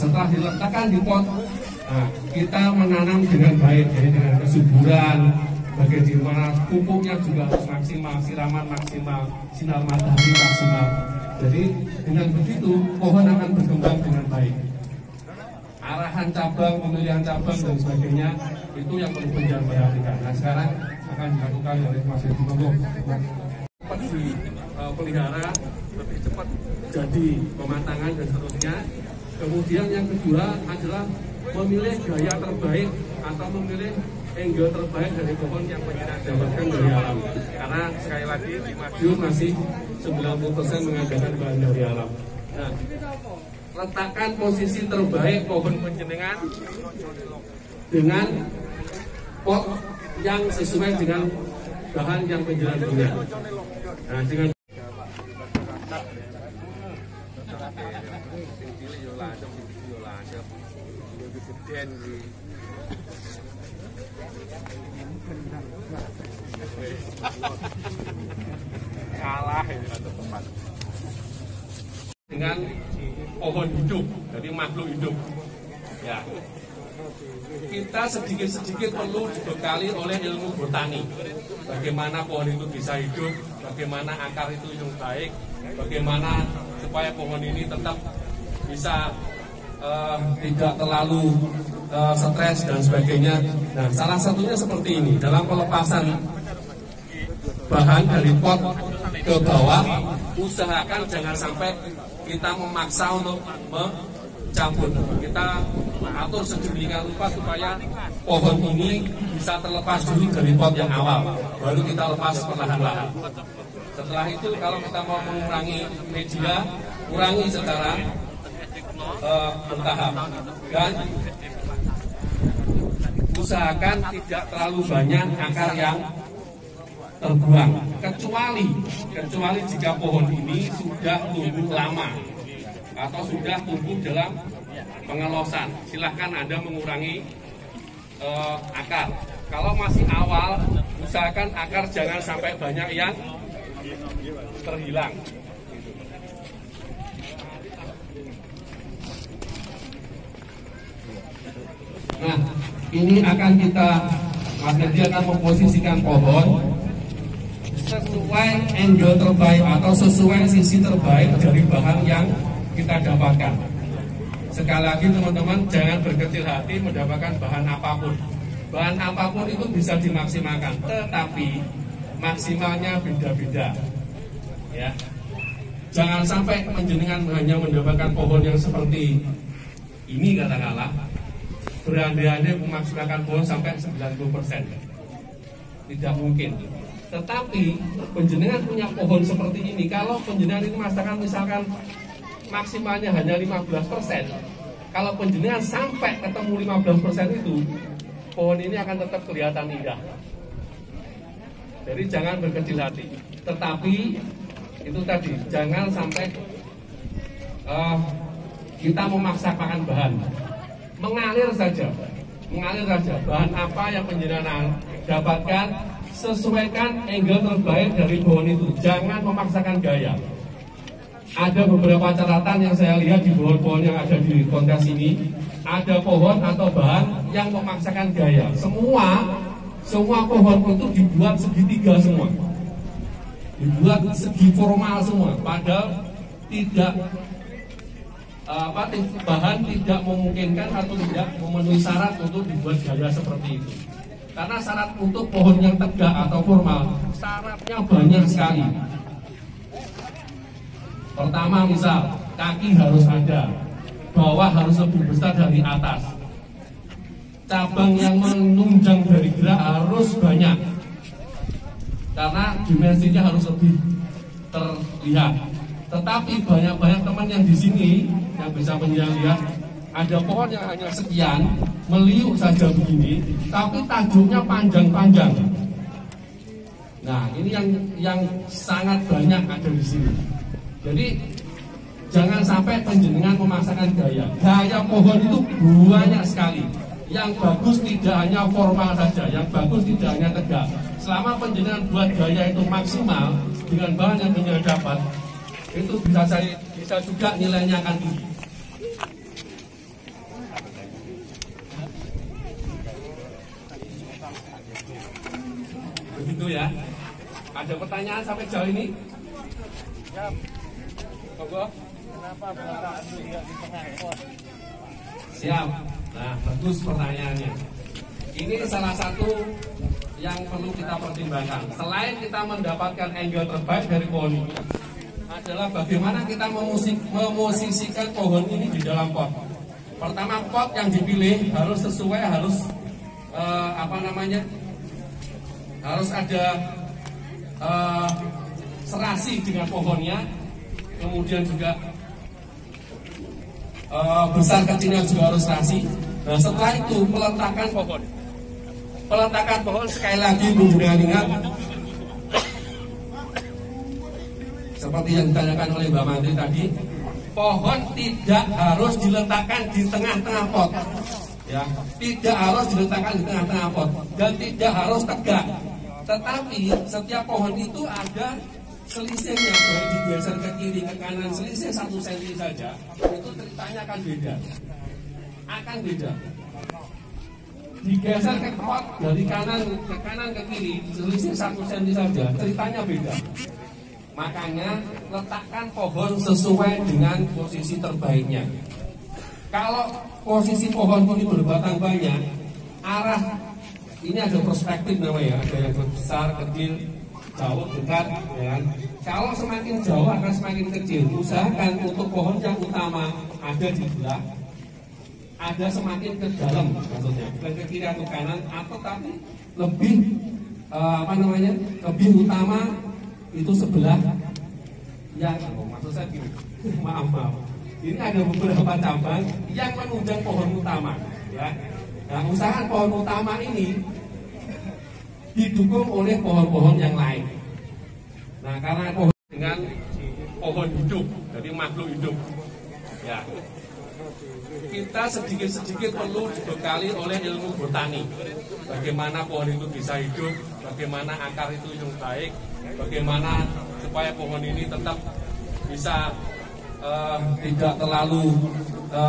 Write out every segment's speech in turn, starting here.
setelah diletakkan di pot, nah, kita menanam dengan baik, jadi dengan kesuburan. Bagaimana pupuknya juga harus maksimal, siraman maksimal, sinar matahari maksimal. Jadi dengan begitu pohon akan berkembang dengan baik. Arahan cabang, pemilihan cabang dan sebagainya itu yang perlu diperhatikan. Nah sekarang akan dilakukan oleh Mas Edi Monggo. Cepat dipelihara, lebih cepat jadi pematangan dan seterusnya. Kemudian yang kedua adalah memilih gaya terbaik atau memilih angle terbaik dari pohon yang pengen dapatkan dari alam. Karena sekali lagi di Madiun masih 90% mengandalkan bahan dari alam. Nah, letakkan posisi terbaik pohon penjenengan dengan pot yang sesuai dengan bahan yang penjenengan punya. Nah, dengan kalah ini teman. Dengan pohon hidup, jadi makhluk hidup. Ya, kita sedikit-sedikit perlu dibekali oleh ilmu botani. Bagaimana pohon itu bisa hidup, bagaimana akar itu yang baik, bagaimana supaya pohon ini tetap bisa tidak terlalu stres dan sebagainya. Nah, salah satunya seperti ini, dalam pelepasan bahan dari pot ke bawah, usahakan jangan sampai kita memaksa untuk mencampur. Kita atur sedemikian rupa supaya pohon ini bisa terlepas dulu dari pot yang awal, baru kita lepas perlahan-lahan. Setelah itu kalau kita mau mengurangi media, kurangi secara bertahap dan usahakan tidak terlalu banyak akar yang terbuang, kecuali jika pohon ini sudah tumbuh lama atau sudah tumbuh dalam pengelosan. Silahkan Anda mengurangi akar. Kalau masih awal, usahakan akar jangan sampai banyak yang terhilang. Nah, ini akan kita, Mas Edi akan memposisikan pohon sesuai angle terbaik atau sesuai sisi terbaik dari bahan yang kita dapatkan. Sekali lagi teman-teman, jangan berkecil hati mendapatkan bahan apapun. Bahan apapun itu bisa dimaksimalkan, tetapi maksimalnya beda-beda. Ya, jangan sampai penjenengan hanya mendapatkan pohon yang seperti ini katakanlah, berandai-andai memaksimalkan pohon sampai 90%. Tidak mungkin. Tetapi penjenengan punya pohon seperti ini, kalau penjenengan ini misalkan maksimalnya hanya 15%, kalau penjenengan sampai ketemu 15% itu, pohon ini akan tetap kelihatan indah. Jadi jangan berkecil hati. Tetapi itu tadi, jangan sampai kita memaksakan bahan. Mengalir saja. Bahan apa yang penjenengan dapatkan, sesuaikan angle terbaik dari pohon itu. Jangan memaksakan gaya. Ada beberapa catatan yang saya lihat di pohon-pohon yang ada di kontes ini. Ada pohon atau bahan yang memaksakan gaya. Semua pohon itu dibuat segitiga semua. Dibuat segi formal semua. Padahal tidak bahan tidak memungkinkan atau tidak memenuhi syarat untuk dibuat gaya seperti itu. Karena syarat untuk pohon yang tegak atau formal, syaratnya banyak sekali. Pertama misal, kaki harus ada, bawah harus lebih besar dari atas. Cabang yang menunjang dari gerak harus banyak, karena dimensinya harus lebih terlihat. Tetapi banyak teman yang di sini yang bisa lihat, ada pohon yang hanya sekian, meliuk saja begini, tapi tajuknya panjang-panjang. Nah, ini yang sangat banyak ada di sini. Jadi jangan sampai penjenengan memaksakan gaya. Gaya pohon itu banyak sekali. Yang bagus tidak hanya formal saja, yang bagus tidak hanya tegak. Selama penjenengan buat gaya itu maksimal dengan bahan yang penjenengan dapat, itu bisa juga nilainya akan tinggi. Ada pertanyaan sampai jauh ini? Siap. Monggo. Kenapa pelataran itu tidak di tengah pos? Siap. Nah, bagus pertanyaannya. Ini salah satu yang perlu kita pertimbangkan. Selain kita mendapatkan angle terbaik dari pohon ini, adalah bagaimana kita memosisikan pohon ini di dalam pot. Pertama, pot yang dipilih harus sesuai, harus harus ada serasi dengan pohonnya, kemudian juga besar kecilnya juga harus serasi. Nah, setelah itu peletakan pohon. Peletakan pohon sekali lagi menggunakan ingat seperti yang ditanyakan oleh Mbak Menteri tadi, pohon tidak harus diletakkan di tengah-tengah pot, ya, tidak harus diletakkan di tengah-tengah pot dan tidak harus tegak. Tetapi setiap pohon itu ada selisihnya, baik digeser ke kiri ke kanan selisih 1 cm saja, itu ceritanya akan beda, Digeser ke pot dari kanan ke kiri selisih 1 cm saja, ceritanya beda. Makanya letakkan pohon sesuai dengan posisi terbaiknya. Kalau posisi pohon ini berbatang banyak, arah ini ada perspektif namanya, ada yang besar, kecil, jauh, dekat, ya. Kalau semakin jauh akan semakin kecil. Usahakan untuk pohon yang utama ada di sebelah, ada semakin ke dalam, maksudnya bukan ke kiri atau kanan, atau tapi lebih lebih utama itu sebelah. Ya, maksud saya gini, maaf. Ini ada beberapa cabang yang menunjang pohon utama, ya. Nah, usahakan pohon utama ini didukung oleh pohon-pohon yang lain. Nah, karena pohon dengan pohon hidup, jadi makhluk hidup, ya. Kita sedikit-sedikit perlu dibekali oleh ilmu botani. Bagaimana pohon itu bisa hidup, bagaimana akar itu yang baik, bagaimana supaya pohon ini tetap bisa tidak terlalu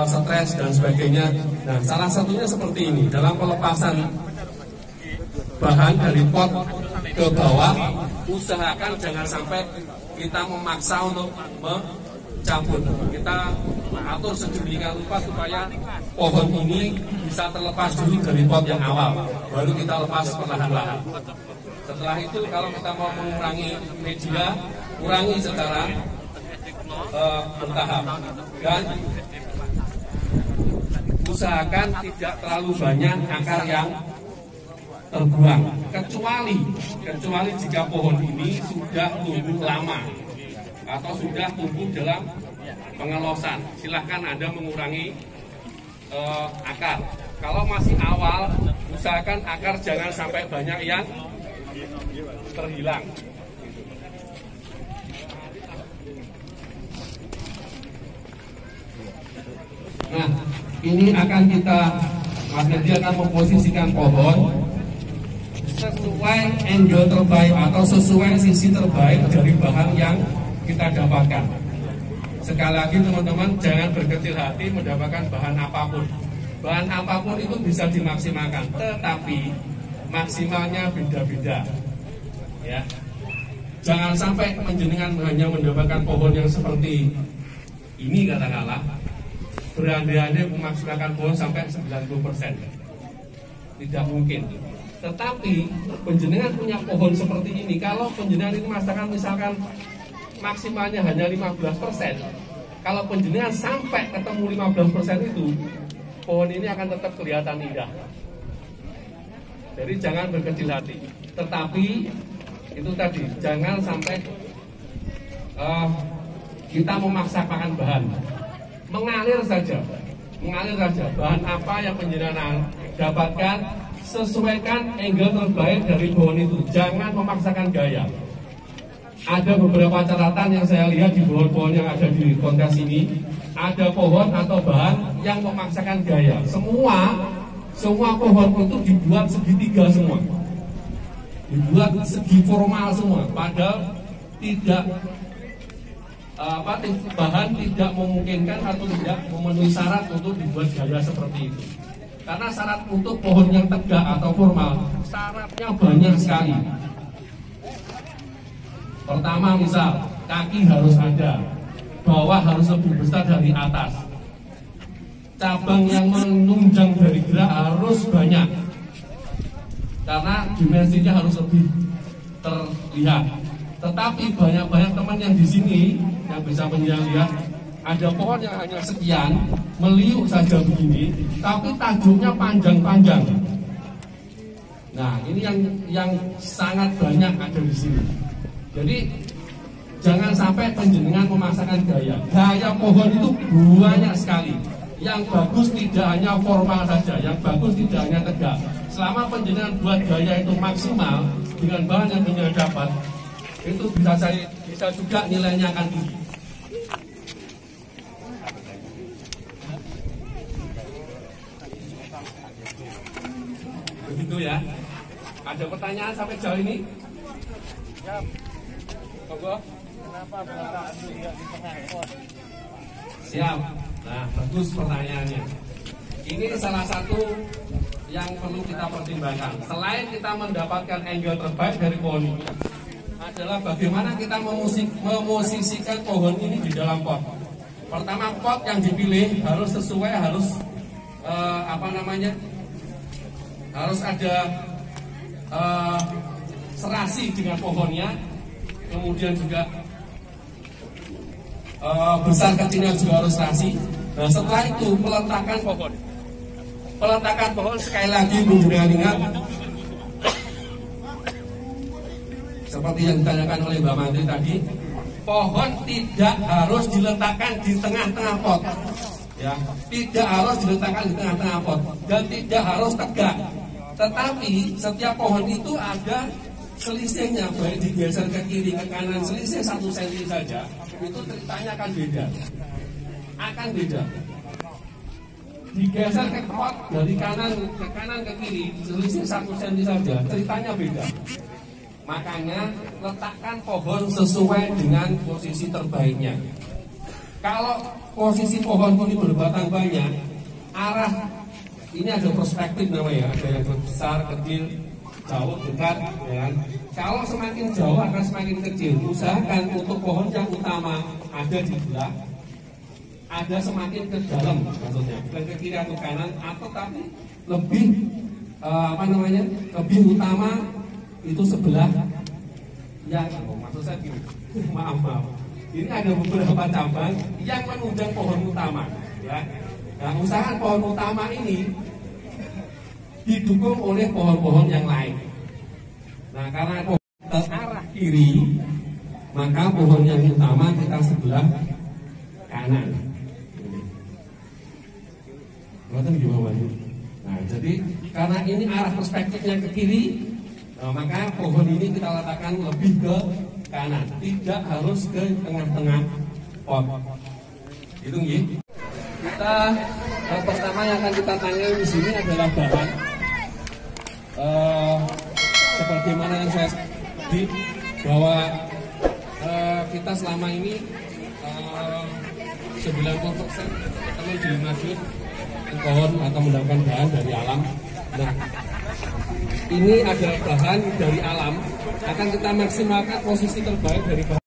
stres dan sebagainya. Nah, salah satunya seperti ini, dalam pelepasan bahan dari pot ke bawah, usahakan jangan sampai kita memaksa untuk mencampur. Kita atur sedemikian rupa supaya pohon ini bisa terlepas dulu dari pot yang awal, baru kita lepas perlahan-lahan. Setelah itu kalau kita mau mengurangi media, kurangi secara bertahap dan usahakan tidak terlalu banyak akar yang terbuang, kecuali jika pohon ini sudah tumbuh lama atau sudah tumbuh dalam pengelosan. Silahkan Anda mengurangi akar. Kalau masih awal, usahakan akar jangan sampai banyak yang terhilang. Nah, ini akan kita, Mas Nedi akan memposisikan pohon sesuai angle terbaik atau sesuai sisi terbaik dari bahan yang kita dapatkan. Sekali lagi teman-teman, jangan berkecil hati mendapatkan bahan apapun. Bahan apapun itu bisa dimaksimalkan, tetapi maksimalnya beda-beda. Ya, jangan sampai penjenengan hanya mendapatkan pohon yang seperti ini katakanlah, berandai-andai memaksimalkan pohon sampai 90%. Tidak mungkin. Tetapi penjenengan punya pohon seperti ini, kalau penjenengan ini misalkan maksimalnya hanya 15%, kalau penjenengan sampai ketemu 15% itu, pohon ini akan tetap kelihatan indah. Jadi jangan berkecil hati. Tetapi itu tadi, jangan sampai kita memaksakan bahan. Mengalir saja. Bahan apa yang penjenengan dapatkan, sesuaikan angle terbaik dari pohon itu. Jangan memaksakan gaya. Ada beberapa catatan yang saya lihat di pohon-pohon yang ada di kontes ini. Ada pohon atau bahan yang memaksakan gaya. Semua pohon itu dibuat segitiga semua. Dibuat segi formal semua. Padahal tidak bahan tidak memungkinkan atau tidak memenuhi syarat untuk dibuat gaya seperti itu. Karena syarat untuk pohon yang tegak atau formal, syaratnya banyak sekali. Pertama misal, kaki harus ada, bawah harus lebih besar dari atas. Cabang yang menunjang dari gerak harus banyak, karena dimensinya harus lebih terlihat. Tetapi banyak teman yang di sini yang bisa melihat, ada pohon yang hanya sekian, meliuk saja begini, tapi tajuknya panjang-panjang. Nah, ini yang sangat banyak ada di sini. Jadi jangan sampai penjenengan memaksakan gaya. Gaya pohon itu banyak sekali. Yang bagus tidak hanya formal saja, yang bagus tidak hanya tegak. Selama penjenengan buat gaya itu maksimal dengan bahan yang penjenengan dapat, itu bisa juga nilainya akan tinggi. Begitu ya. Ada pertanyaan sampai jauh ini? Siap. Monggo. Kenapa pelataran tidak di tengah pos? Siap. Nah, bagus pertanyaannya. Ini salah satu yang perlu kita pertimbangkan. Selain kita mendapatkan angle terbaik dari pohon ini, adalah bagaimana kita memosisikan pohon ini di dalam pot. Pertama, pot yang dipilih harus sesuai, harus harus ada serasi dengan pohonnya, kemudian juga besar kecilnya juga harus serasi. Nah, setelah itu peletakan pohon. Peletakan pohon sekali lagi menjenengan ingat, seperti yang ditanyakan oleh Mbak Menteri tadi, pohon tidak harus diletakkan di tengah-tengah pot, ya, tidak harus diletakkan di tengah-tengah pot, dan tidak harus tegak. Tetapi setiap pohon itu ada selisihnya, baik digeser ke kiri ke kanan selisih 1 cm saja, itu ceritanya akan beda, digeser ke pot dari kanan ke kiri selisih 1 cm saja, ceritanya beda. Makanya letakkan pohon sesuai dengan posisi terbaiknya. Kalau posisi pohon ini berbatang banyak, arah ini ada perspektif namanya, ada yang besar, kecil, jauh, dekat, ya. Kalau semakin jauh akan semakin kecil. Usahakan untuk pohon yang utama ada di sebelah, ada semakin ke dalam, maksudnya bukan ke kiri atau kanan, atau tapi lebih lebih utama itu sebelah yang maksud saya gini, maaf. Ini ada beberapa cabang yang menunjang pohon utama, ya. Nah, usahakan pohon utama ini didukung oleh pohon-pohon yang lain. Nah, karena pohon ke arah kiri, maka pohon yang utama kita sebelah kanan. Nah, jadi karena ini arah perspektifnya ke kiri, maka pohon ini kita letakkan lebih ke kanan, tidak harus ke tengah-tengah pot. Itu nggih. Kita pertama yang akan kita tanya di sini adalah bahan. Sebagaimana yang saya di bahwa kita selama ini 90% teman dimaksud pohon atau mendapatkan bahan dari alam. Nah, ini adalah bahan dari alam, akan kita maksimalkan posisi terbaik dari bahan.